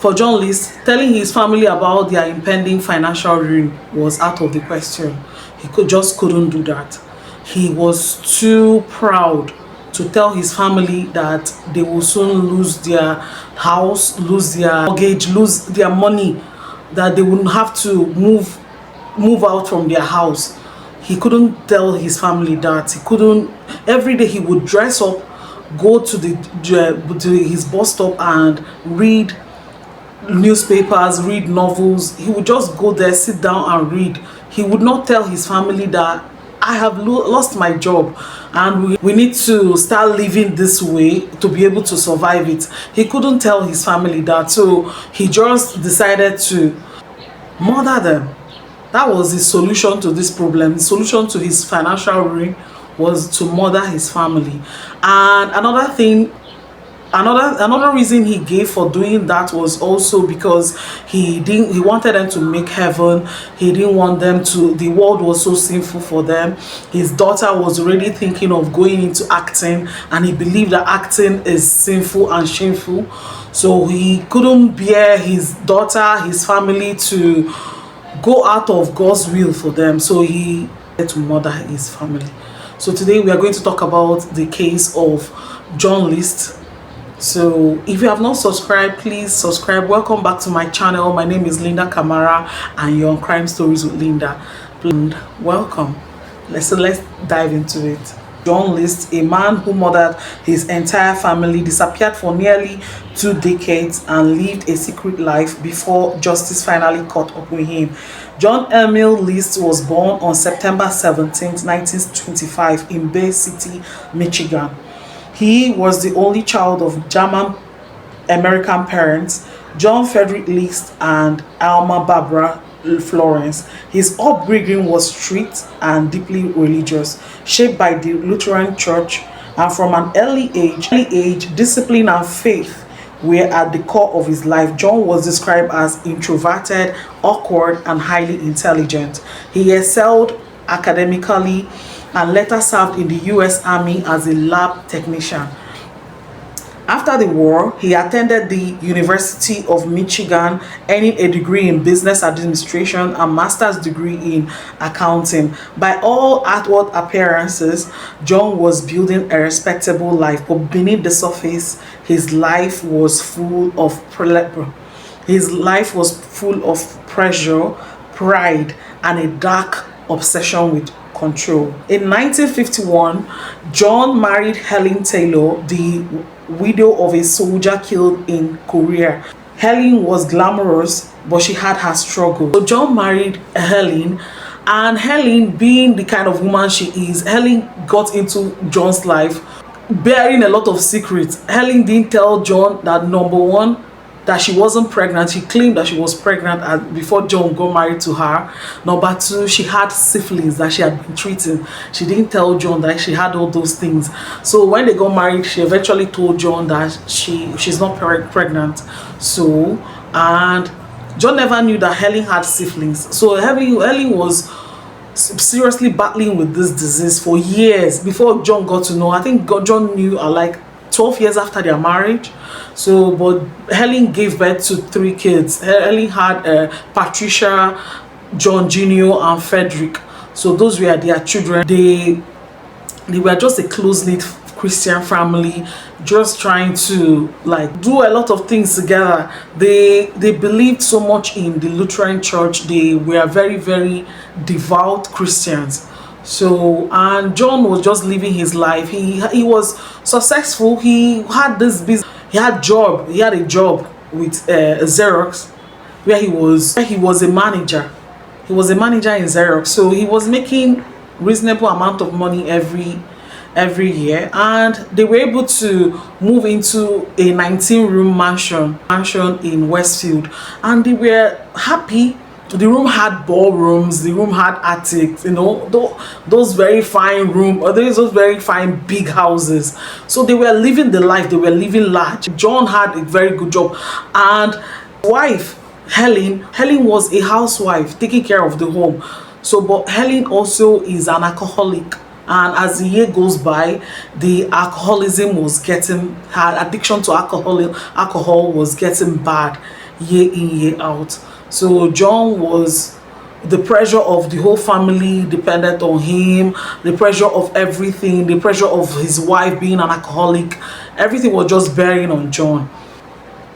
For John List, telling his family about their impending financial ruin was out of the question. He just couldn't do that. He was too proud to tell his family that they will soon lose their house, lose their mortgage, lose their money, that they wouldn't have to move out from their house. He couldn't tell his family that. He couldn't. Every day he would dress up, go to his bus stop and read newspapers, read novels. He would just go there, sit down and read. He would not tell his family that I have lost my job and we need to start living this way to be able to survive it. He couldn't tell his family that, so he just decided to murder them. That was the solution to this problem. The solution to his financial ruin was to murder his family. And another reason he gave for doing that was also because he wanted them to make heaven. He didn't want them to, the world was so sinful for them. His daughter was already thinking of going into acting, and he believed that acting is sinful and shameful, so he couldn't bear his daughter, his family to go out of God's will for them, so he had to murder his family. So today we are going to talk about the case of John List. So if you have not subscribed, please subscribe. Welcome back to my channel. My name is Linda Kamara and you're on Crime Stories with Linda. And welcome. Let's dive into it. John List, a man who murdered his entire family, disappeared for nearly 2 decades and lived a secret life before justice finally caught up with him. John Emil List was born on September 17, 1925 in Bay City, Michigan. He was the only child of German American parents, John Frederick List and Alma Barbara Florence. His upbringing was strict and deeply religious, shaped by the Lutheran Church, and from an early age, discipline and faith were at the core of his life. John was described as introverted, awkward, and highly intelligent. He excelled academically and later served in the U.S. Army as a lab technician. After the war, he attended the University of Michigan, earning a degree in business administration and master's degree in accounting. By all outward appearances, John was building a respectable life, but beneath the surface, his life was full of pressure, pride, and a dark obsession with control. In 1951, John married Helen Taylor, the widow of a soldier killed in Korea. Helen was glamorous, but she had her struggle. So John married Helen, and Helen, being the kind of woman she is, Helen got into John's life bearing a lot of secrets. Helen didn't tell John that, number one, that she wasn't pregnant. She claimed that she was pregnant before John got married to her. Number two, she had syphilis that she had been treating. She didn't tell John that she had all those things. So when they got married, she eventually told John that she's not pregnant. So, and John never knew that Helen had syphilis. So Helen was seriously battling with this disease for years before John got to know. I think John knew like 12 years after their marriage. So, but Helen gave birth to 3 kids. Helen had Patricia, John Jr. and Frederick. So those were their children. They were just a close-knit Christian family, just trying to like do a lot of things together. They believed so much in the Lutheran Church. They were very, very devout Christians. So, and John was just living his life. He was successful. He had this business. He had a job with Xerox, where he was a manager. He was a manager in Xerox. So he was making reasonable amount of money every year, and they were able to move into a 19-room mansion in Westfield, and they were happy. The room had ballrooms, the room had attics, you know, those very fine rooms, or those very fine big houses. So they were living the life, they were living large. John had a very good job, and wife Helen was a housewife taking care of the home. So, but Helen also is an alcoholic, and as the year goes by, the alcoholism was getting, her addiction to alcohol was getting bad. year in, year out. So John was, the pressure of the whole family depended on him, the pressure of everything, the pressure of his wife being an alcoholic, everything was just bearing on John.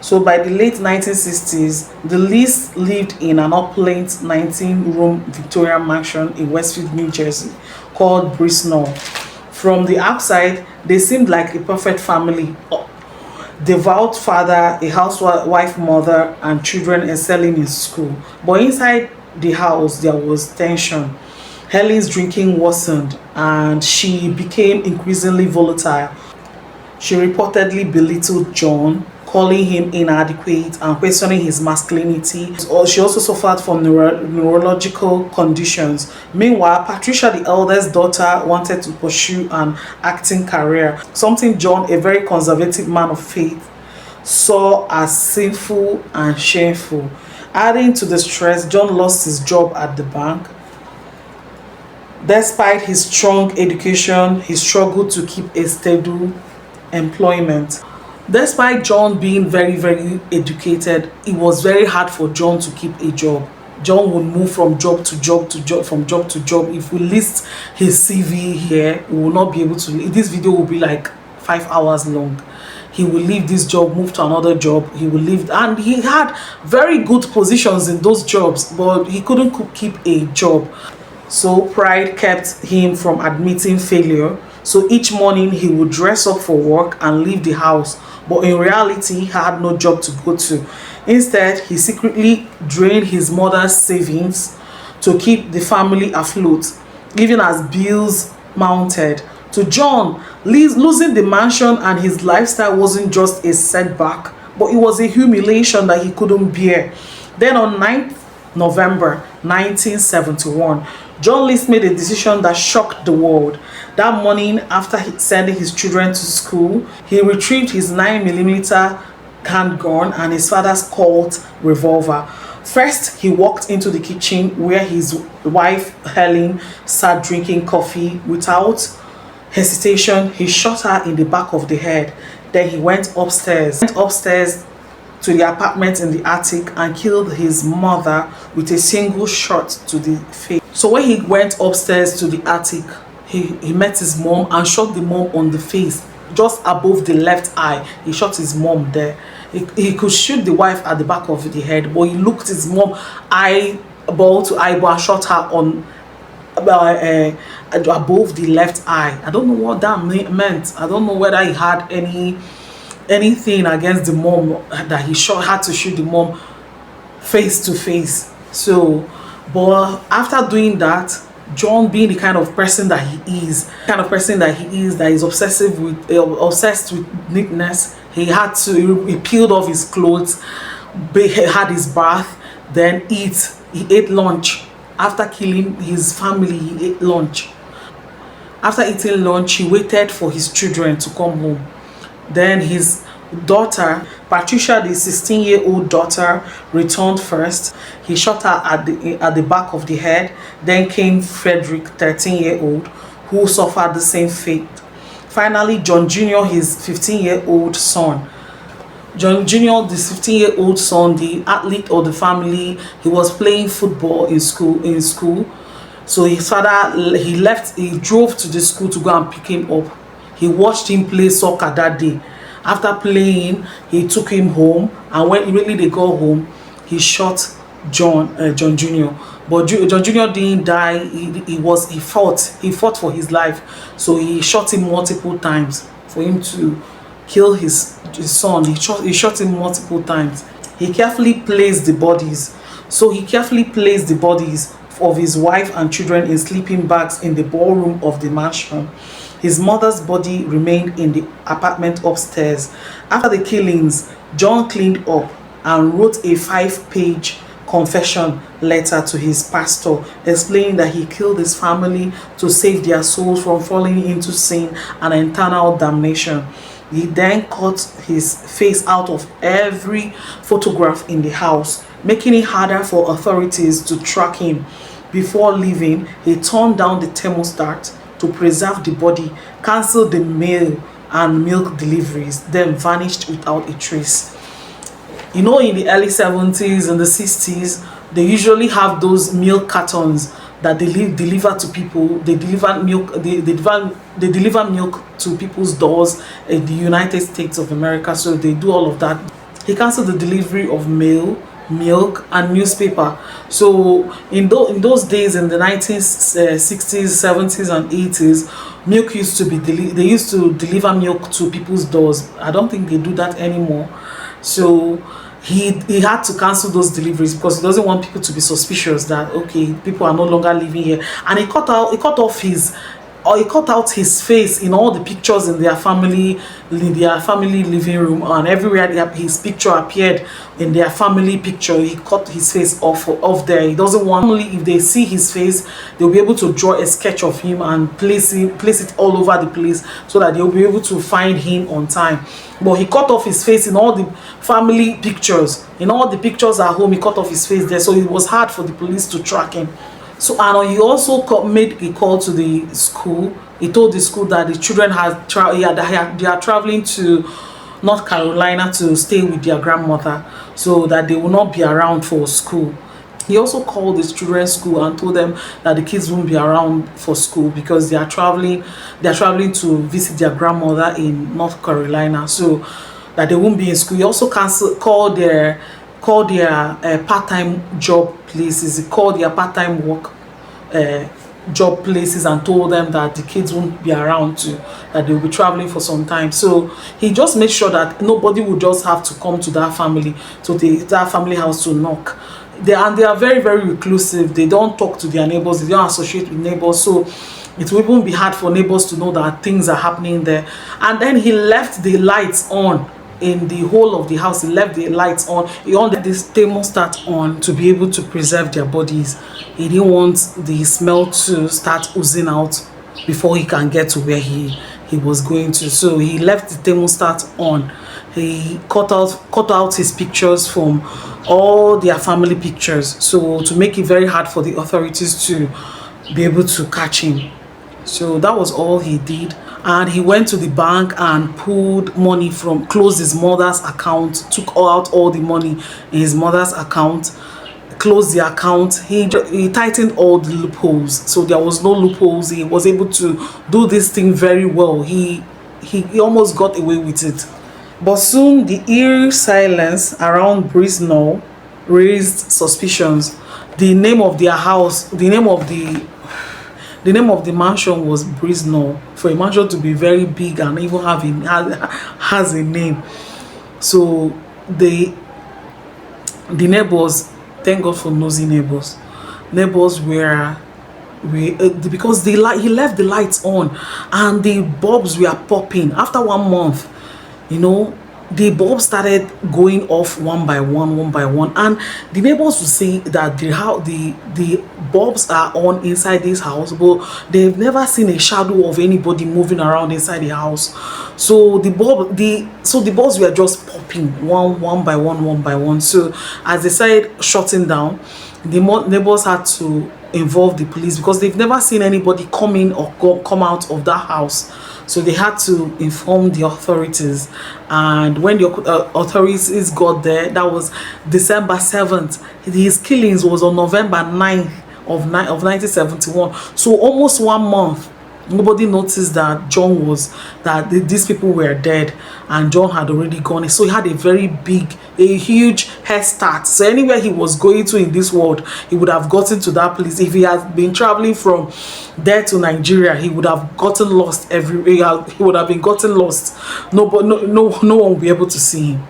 So by the late 1960s, the Lees lived in an opulent 19-room Victorian mansion in Westfield, New Jersey, called Brisnell. From the outside, they seemed like a perfect family. Devout father, a housewife mother, and children excelling in school. But inside the house, there was tension. Helen's drinking worsened, and she became increasingly volatile. She reportedly belittled John, calling him inadequate and questioning his masculinity. She also suffered from neurological conditions. Meanwhile, Patricia, the eldest daughter, wanted to pursue an acting career, something John, a very conservative man of faith, saw as sinful and shameful. Adding to the stress, John lost his job at the bank. Despite his strong education, he struggled to keep a steady employment. Despite John being very, very educated, it was very hard for John to keep a job. John would move from job to job to job, from job to job. If we list his CV here, we will not be able to. This video will be like 5 hours long. He will leave this job, move to another job. He will leave, and he had very good positions in those jobs, but he couldn't keep a job. So pride kept him from admitting failure. So each morning he would dress up for work and leave the house, but in reality he had no job to go to. Instead, he secretly drained his mother's savings to keep the family afloat, even as bills mounted. To John, losing the mansion and his lifestyle wasn't just a setback, but it was a humiliation that he couldn't bear. Then on 9th November 1971, John List made a decision that shocked the world. That morning, after sending his children to school, he retrieved his 9mm handgun and his father's Colt revolver. First, he walked into the kitchen where his wife Helen sat drinking coffee. Without hesitation, he shot her in the back of the head. Then he went upstairs to the apartment in the attic and killed his mother with a single shot to the face. So when he went upstairs to the attic, he met his mom and shot the mom on the face, just above the left eye. He shot his mom there. He could shoot the wife at the back of the head, but he looked his mom eyeball to eyeball and shot her on above the left eye. I don't know what that meant. I don't know whether he had anything against the mom, that he had to shoot the mom face to face. So, but after doing that, John, being the kind of person that he is, that is obsessed with neatness, he peeled off his clothes, had his bath, then he ate lunch. After killing his family, he ate lunch. After eating lunch, he waited for his children to come home. Then his daughter, Patricia, the 16-year-old daughter, returned first. He shot her at the back of the head. Then came Frederick, 13-year-old, who suffered the same fate. Finally, John Jr., his 15-year-old son. John Jr., the 15-year-old son, the athlete of the family, he was playing football in school. So his father, he drove to the school to go and pick him up. He watched him play soccer that day. After playing, he took him home, and when immediately they got home, he shot John Jr. But John Jr. didn't die. He fought for his life. So he shot him multiple times for him to kill his son. He shot him multiple times. He carefully placed the bodies. So he carefully placed the bodies of his wife and children in sleeping bags in the ballroom of the mansion. His mother's body remained in the apartment upstairs. After the killings, John cleaned up and wrote a 5-page confession letter to his pastor, explaining that he killed his family to save their souls from falling into sin and eternal damnation. He then cut his face out of every photograph in the house, making it harder for authorities to track him. Before leaving, he turned down the thermostat to preserve the body, cancelled the mail and milk deliveries, then vanished without a trace. You know, in the early 70s and the 60s, they usually have those milk cartons that deliver to people. They deliver milk. They deliver milk to people's doors in the United States of America. So they do all of that. He cancelled the delivery of mail, milk, and newspaper. So in those days, in the 1960s, 70s, and 80s, milk used to be they used to deliver milk to people's doors. I don't think they do that anymore. So he had to cancel those deliveries because he doesn't want people to be suspicious that, okay, people are no longer living here. And he cut off his, or he cut out his face in all the pictures in their family living room, and everywhere his picture appeared in their family picture. He cut his face off there. He doesn't want, only if they see his face, they'll be able to draw a sketch of him and place it all over the place so that they'll be able to find him on time. But he cut off his face in all the family pictures. In all the pictures at home, he cut off his face there, so it was hard for the police to track him. So, and he also made a call to the school. He told the school that the children they are traveling to North Carolina to stay with their grandmother, so that they will not be around for school. He also called the children's school and told them that the kids won't be around for school because they are traveling to visit their grandmother in North Carolina, so that they won't be in school. He also called their part-time job places. He called their part-time work job places and told them that the kids won't be around that they'll be traveling for some time. So he just made sure that nobody would just have to come to that family, to that family house to knock. They are very, very reclusive. They don't talk to their neighbors. They don't associate with neighbors. So it will even be hard for neighbors to know that things are happening there. And then he left the lights on in the whole of the house. He left the lights on. He only this thermostat on to be able to preserve their bodies. He didn't want the smell to start oozing out before he can get to where he was going to. So he left the thermostat on. He cut out his pictures from all their family pictures, so to make it very hard for the authorities to be able to catch him. So that was all he did. And he went to the bank and pulled money closed his mother's account, took out all the money in his mother's account, closed the account. He tightened all the loopholes, so there was no loopholes. He was able to do this thing very well. He almost got away with it. But soon the eerie silence around Brisno raised suspicions. The name of their house, the name of the mansion was Brisno. For a mansion to be very big and even has a name. So the neighbors, thank God for nosy neighbors. Neighbors were because he left the lights on and the bulbs were popping. After 1 month, the bulbs started going off one by one, and the neighbors would say that the bulbs are on inside this house, but they've never seen a shadow of anybody moving around inside the house. So the bulbs were just popping one by one. So as they started shutting down, the neighbors had to involve the police because they've never seen anybody come in or come out of that house. So they had to inform the authorities, and when the authorities got there, that was December 7th. His killings was on November 9th of 1971. So almost 1 month, nobody noticed that these people were dead and John had already gone. So he had a huge head start. So anywhere he was going to in this world, he would have gotten to that place. If he had been traveling from there to Nigeria, he would have gotten lost everywhere. He would have been gotten lost. No one would be able to see him,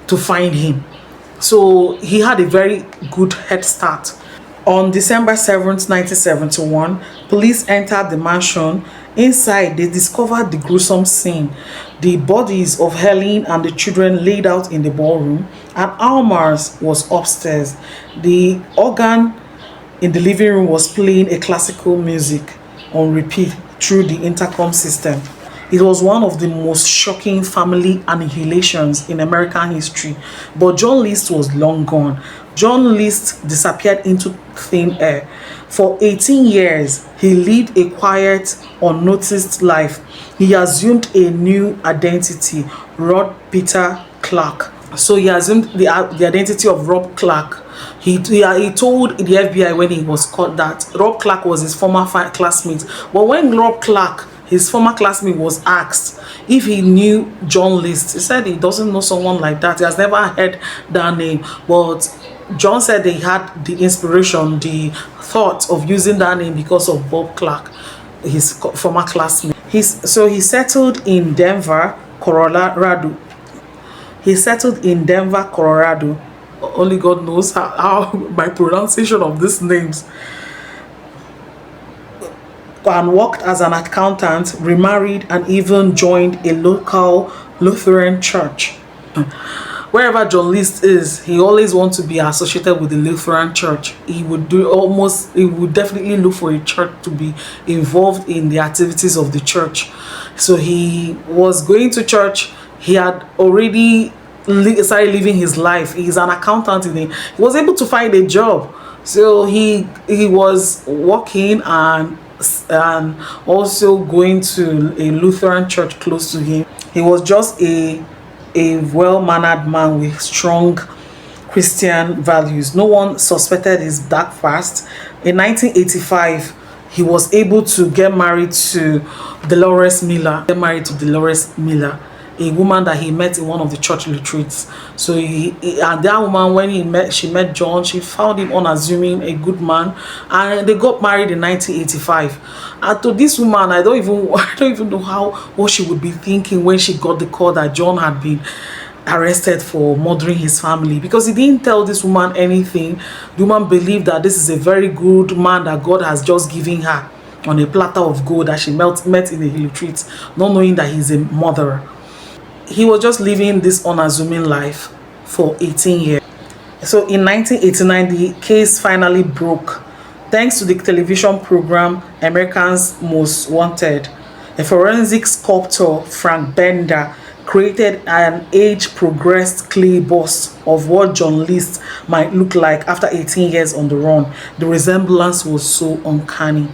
to find him. So he had a very good head start. On December 7th, 1971, police entered the mansion. Inside, they discovered the gruesome scene. The bodies of Helen and the children laid out in the ballroom, and Almar's was upstairs. The organ in the living room was playing a classical music on repeat through the intercom system. It was one of the most shocking family annihilations in American history, but John List was long gone. John List disappeared into thin air. For 18 years, he lived a quiet, unnoticed life. He assumed a new identity, Rod Peter Clark, So he assumed the identity of Rob Clark. He told the FBI when he was caught that Rob Clark was his former classmate. But when Rob Clark, his former classmate, was asked if he knew John List, he said he doesn't know someone like that. He has never heard that name. But John said they had the inspiration, the thought of using that name because of Bob Clark, his former classmate. So he settled in Denver, Colorado. He settled in Denver, Colorado. Only God knows how my pronunciation of these names. And worked as an accountant, remarried, and even joined a local Lutheran church. Wherever John List is, he always wants to be associated with the Lutheran church. He would definitely look for a church to be involved in the activities of the church. So he was going to church. He had already started living his life. He's an accountant. He was able to find a job. So he was working and also going to a Lutheran church close to him. He was just a well-mannered man with strong Christian values. No one suspected his dark past. In 1985, he was able to get married to Dolores Miller. A woman that he met in one of the church retreats. So and that woman, when she met John, she found him unassuming, a good man, and they got married in 1985. And to this woman, I don't even know what she would be thinking when she got the call that John had been arrested for murdering his family, because he didn't tell this woman anything. The woman believed that this is a very good man that God has just given her on a platter of gold that she met in a retreat, not knowing that he's a murderer. He was just living this unassuming life for 18 years. So in 1989, the case finally broke thanks to the television program America's Most Wanted. A forensic sculptor, Frank Bender, created an age-progressed clay bust of what John List might look like after 18 years on the run. The resemblance was so uncanny.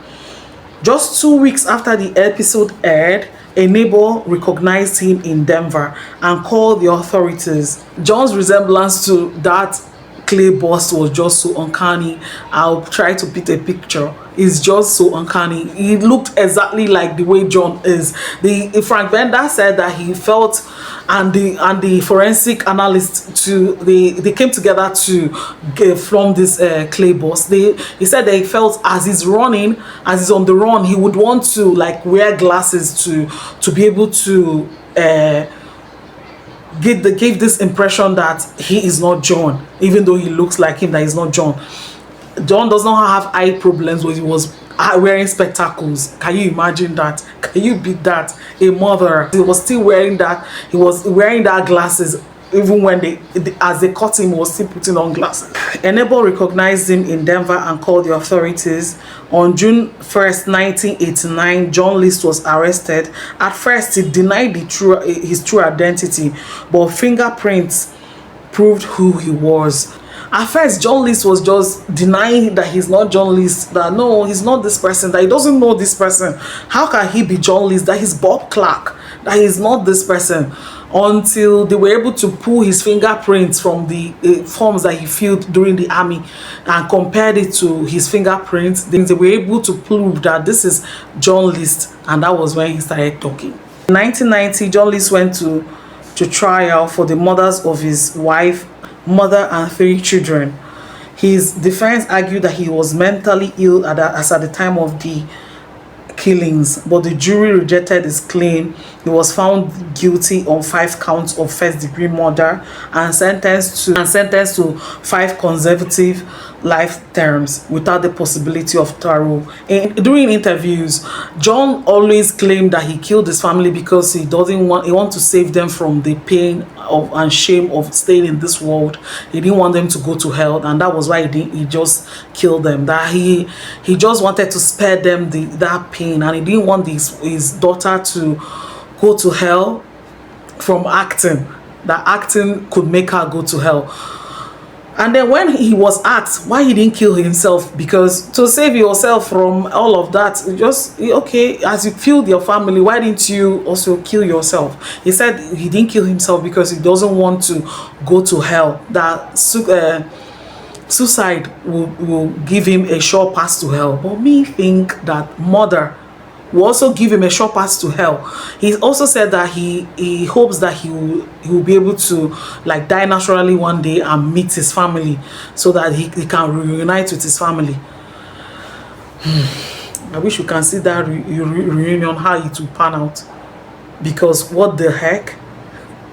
Just 2 weeks after the episode aired, a neighbor recognized him in Denver and called the authorities. John's resemblance to that clay bust was just so uncanny. I'll try to paint a picture. It's just so uncanny. He looked exactly like the way John is. Frank Bender said that he felt, and the forensic analyst they came together to form this clay bust. He said that he felt as he's on the run, he would want to like wear glasses to be able to give this impression that he is not John, even though he looks like him, that he's not John. John does not have eye problems, but he was wearing spectacles. Can you imagine that? Can you beat that? A murderer. He was still wearing that. He was wearing that glasses. Even when as they caught him, he was still putting on glasses. A neighbor recognized him in Denver and called the authorities. On June 1st, 1989, John List was arrested. At first, he denied his true identity, but fingerprints proved who he was. At first, John List was just denying that he's not John List, that no, he's not this person, that he doesn't know this person. How can he be John List? That he's Bob Clark, that he's not this person. Until they were able to pull his fingerprints from the forms that he filled during the army and compared it to his fingerprints. Then they were able to prove that this is John List, and that was when he started talking. In 1990, John List went to trial for the murders of his wife, mother, and 3 children. His defense argued that he was mentally ill at the time of the killings, but the jury rejected his claim. He was found guilty on 5 counts of first-degree murder and sentenced to 5 consecutive life terms without the possibility of parole. During interviews, John always claimed that he killed his family because he want to save them from the pain and shame of staying in this world. He didn't want them to go to hell, and that was why he just killed them. That he just wanted to spare them that pain, and he didn't want his daughter to go to hell from acting. That acting could make her go to hell. And then when he was asked why he didn't kill himself, because to save yourself from all of that, just okay, as you killed your family, why didn't you also kill yourself? He said he didn't kill himself because he doesn't want to go to hell. That suicide will give him a sure pass to hell. But me think that murder will also give him a sure pass to hell. He also said that he hopes that he will be able to like die naturally one day and meet his family, so that he can reunite with his family. I wish you can see that reunion, how it will pan out, because what the heck,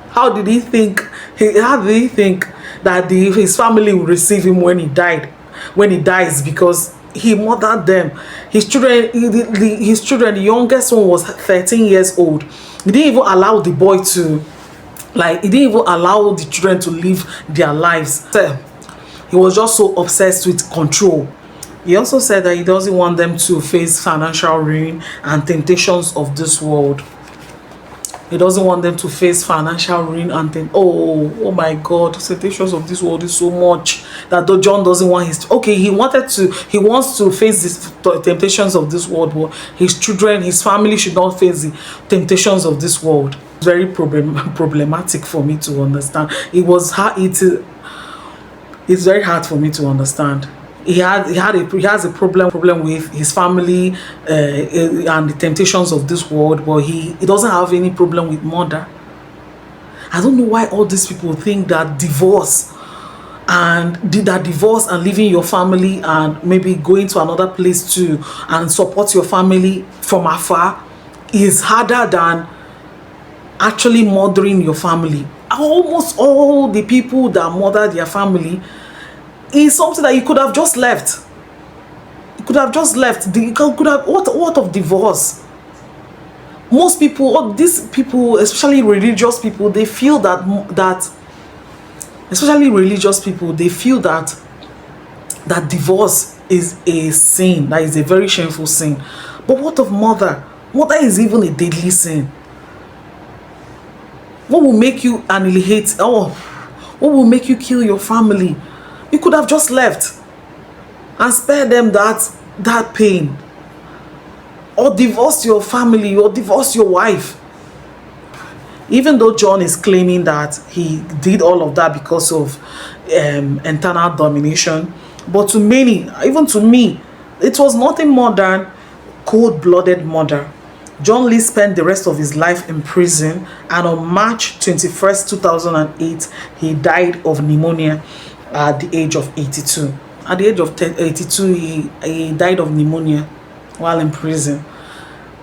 how did he think that his family will receive him when he dies, because he murdered them. His children, the youngest one was 13 years old. He didn't even allow the boy to, like, he didn't even allow the children to live their lives. He was just so obsessed with control. He also said that he doesn't want them to face financial ruin and temptations of this world. He doesn't want them to face financial ruin and then, oh my God, temptations of this world is so much that though John doesn't want his, okay, he wants to face these temptations of this world, but his children, his family should not face the temptations of this world. It's very problematic for me to understand. It's very hard for me to understand. He has a problem with his family and the temptations of this world, but he doesn't have any problem with murder. I don't know why all these people think that divorce and leaving your family and maybe going to another place too and support your family from afar is harder than actually murdering your family. Almost all the people that murder their family is something that you could have just left. You could have just left. What of divorce? Most people, all these people, especially religious people, they feel that especially religious people, they feel that divorce is a sin, that is a very shameful sin. But what of murder? Murder is even a deadly sin. What will make you annihilate? What will make you kill your family? You could have just left and spare them that pain, or divorce your family, or divorce your wife. Even though John is claiming that he did all of that because of internal domination, but to many, even to me, it was nothing more than cold-blooded murder. John Lee spent the rest of his life in prison, and on March 21st, 2008, he died of pneumonia at the age of 82. At the age of 82, he died of pneumonia while in prison,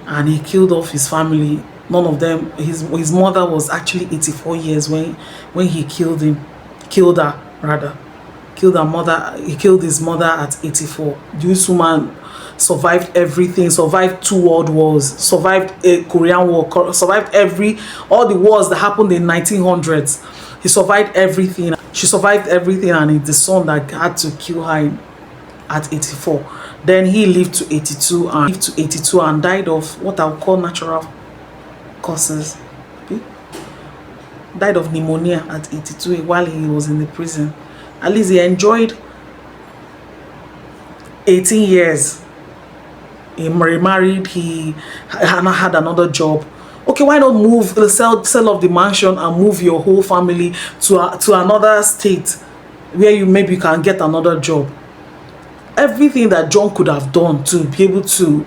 and he killed off his family. None of them. His mother was actually 84 years when he killed her rather. Killed her mother. He killed his mother at 84. This woman survived everything. Survived 2 world wars. Survived a Korean War. Survived all the wars that happened in 1900s. He survived everything. She survived everything, and it's the son that had to kill her at 84. Then he lived to 82 and died of what I'll call natural causes. Okay? Died of pneumonia at 82 while he was in the prison. At least he enjoyed 18 years. He remarried. He had another job. Okay, why not sell off the mansion and move your whole family to another state where you maybe can get another job? Everything that John could have done to be able to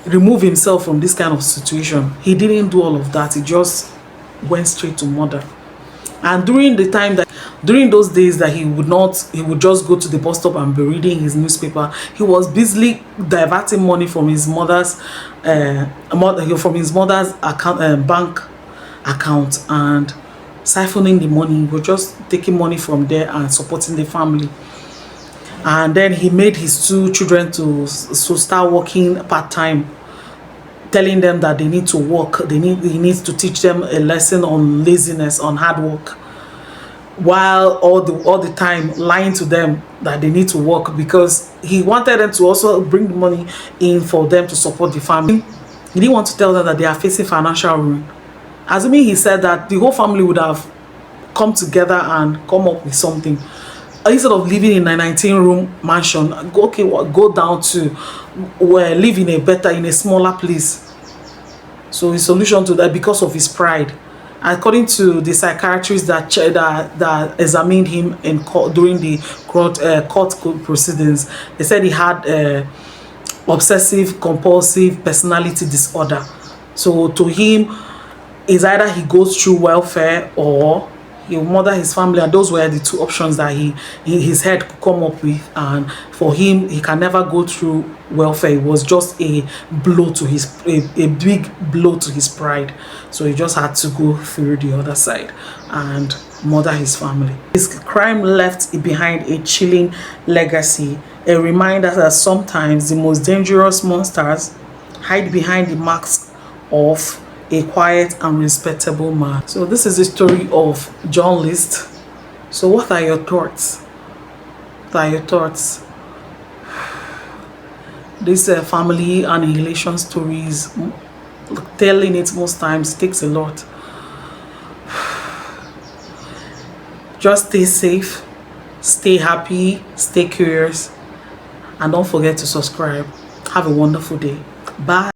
remove himself from this kind of situation, he didn't do all of that. He just went straight to murder. And during those days that he would just go to the bus stop and be reading his newspaper, he was busily diverting money from his mother's account, bank account, and siphoning the money. He was just taking money from there and supporting the family. And then he made his 2 children to start working part-time, telling them that they need to work. He needs to teach them a lesson on laziness, on hard work, while all the time lying to them that they need to work, because he wanted them to also bring the money in for them to support the family. He didn't want to tell them that they are facing financial ruin. Assuming he said that, the whole family would have come together and come up with something. Instead of living in a 19-room mansion, go down to live in a smaller place. So his solution to that, because of his pride, according to the psychiatrist that examined him in court during the court proceedings, they said he had obsessive compulsive personality disorder. So to him, is either he goes through welfare or he will murder his family, and those were the two options that his head could come up with. And for him, he can never go through welfare. It was just a blow to his a big blow to his pride. So he just had to go through the other side and murder his family. His crime left behind a chilling legacy, a reminder that sometimes the most dangerous monsters hide behind the masks of a quiet and respectable man. So this is the story of John List. So what are your thoughts? What are your thoughts? This family annihilation stories, telling it most times takes a lot. Just stay safe, stay happy, stay curious, and don't forget to subscribe. Have a wonderful day. Bye.